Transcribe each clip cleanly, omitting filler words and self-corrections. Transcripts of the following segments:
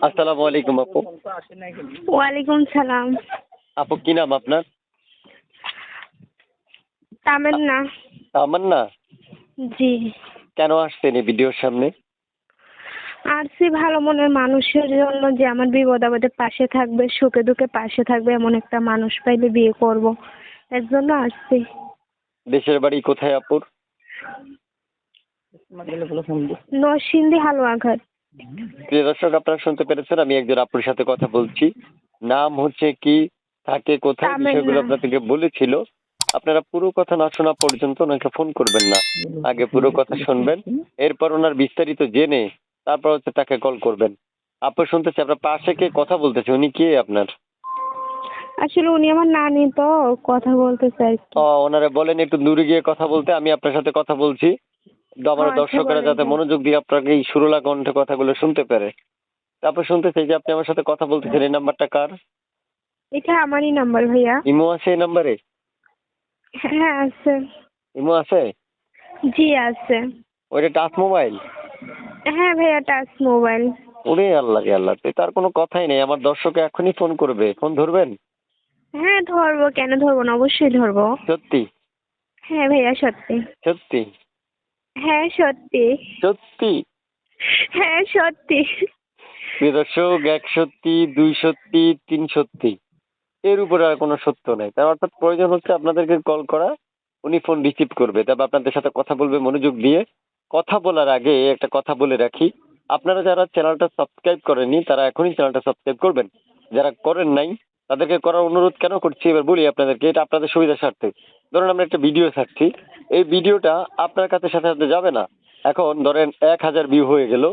আসসালামু আলাইকুম আপু। ওয়ালাইকুম সালাম। আপু কি নাম আপনার? তামান্না। তামান্না। জি। কেন আসছেন এই ভিডিওর সামনে? আসছি ভালো মনের মানুষের জন্য, যে আমার বিপদ আপদে পাশে থাকবে, সুখে দুঃখে পাশে থাকবে, এমন একটা মানুষ পাইলে বিয়ে করব, এর জন্য আসছি। দেশের বাড়ি কোথায় আপুর? নরসিংদী হালুয়াঘাট। প্রিয় দর্শক, আপনারা শুনতে পেরেছেন, আমি একজন আপুর সাথে কথা বলছি। নাম হচ্ছে কি, থাকে কোথায়, বিষয়গুলো তামান্না। আপনাদেরকে বলেছিল। আপনারা পুরো কথা না শোনা পর্যন্ত ওনাকে ফোন করবেন না। আগে পুরো কথা শুনবেন, এরপর ওনার বিস্তারিত জেনে তারপর হচ্ছে তাকে কল করবেন। আপু শুনতেছি আপনার পাশে কে কথা বলতেছে, উনি কে আপনার? আসলে উনি আমার নানি, তো কথা বলতে চাই। ওনারে বলেন একটু দূরে গিয়ে কথা বলতে, আমি আপনার সাথে কথা বলছি। আমার আচ্ছা, দর্শকরা বলেন যাতে তো। মনোযোগ দিয়ে আপনাকে এই সুরলা কণ্ঠে কথাগুলো শুনতে পারে। তারপর শুনতেছি যে আপনি আমার সাথে কথা বলতেছেন, এই নাম্বারটা কার? এটা আমারই নাম্বার ভাইয়া। ইমো আছে এই নাম্বারে? হ্যাঁ আছে। ইমো আছে? জি আছে। ওইটা টাচ মোবাইল? হ্যাঁ ভাইয়া, টাচ মোবাইল। ওরে আল্লাহ রে আল্লাহ, তার কোনো কথাই নেই। আমার দর্শক এখনই ফোন করবে, ফোন ধরবেন? হ্যাঁ ধরবো, কেন ধরবো না, অবশ্যই ধরবো। সত্যি? হ্যাঁ ভাইয়া, সত্যি। সত্যি? হ্যাঁ সত্যি। সত্যি? হ্যাঁ সত্যি। প্রিয় দর্শক, এক সত্যি, দুই সত্যি, তিন সত্যি, এর উপরে আর কোনো সত্য নেই। তার অর্থাৎ প্রয়োজন হচ্ছে আপনাদেরকে কল করা, উনি ফোন রিসিভ করবে, তারপর আপনাদের সাথে কথা বলবে মনোযোগ দিয়ে। কথা বলার আগে একটা কথা বলে রাখি, আপনারা যারা চ্যানেলটা সাবস্ক্রাইব করেননি তারা এখনই চ্যানেলটা সাবস্ক্রাইব করবেন। যারা করেন নাই তাদেরকে করার অনুরোধ কেন করছি এবার বলি আপনাদেরকে, এটা আপনাদের সুবিধা স্বার্থে। ধরুন আমরা একটা ভিডিও ছাড়ছি, এই ভিডিওটা আপনার কাছে সাথে সাথে যাবে না। এখন ধরেন 1000 ভিউ হয়ে গেল,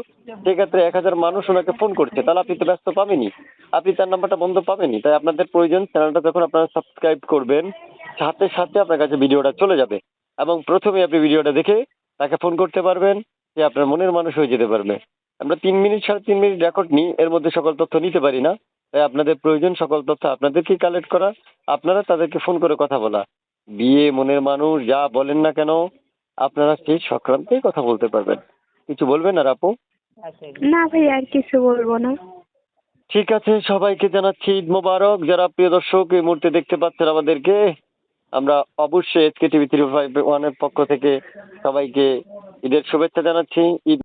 সেক্ষেত্রে 1000 মানুষ ওনাকে ফোন করছে, তাহলে আপনি তো ব্যস্ত পাবেনই, আপনি তার নাম্বারটা বন্ধ পাবেনই। তাই আপনাদের প্রয়োজন চ্যানেলটা যখন আপনারা সাবস্ক্রাইব করবেন, সাথে সাথে আপনার কাছে ভিডিওটা চলে যাবে এবং প্রথমে আপনি ভিডিওটা দেখে তাকে ফোন করতে পারবেন, যে আপনার মনের মানুষ হয়ে যেতে পারবে। আমরা 3 মিনিট 3.5 মিনিট রেকর্ড নিই, এর মধ্যে সকল তথ্য নিতে পারি না। তাই আপনাদের প্রয়োজন সকল তথ্য আপনাদেরকেই কালেক্ট করা, আপনারা তাদেরকে ফোন করে কথা বলা। বিয়ে, মনের মানুষ, যা বলেন না কেন আপনারা সেই সংক্রান্তেই কথা বলতে পারবেন। কিছু বলবেন আর আপু? না ভাইয়া, আর কিছু বলবো না। ঠিক আছে, সবাইকে জানাচ্ছি ঈদ মোবারক। যারা প্রিয় দর্শক এই মুহূর্তে দেখতে পাচ্ছেন আমাদেরকে, আমরা অবশ্যই SK TV 351 এর পক্ষ থেকে সবাইকে ঈদের শুভেচ্ছা জানাচ্ছি। ঈদ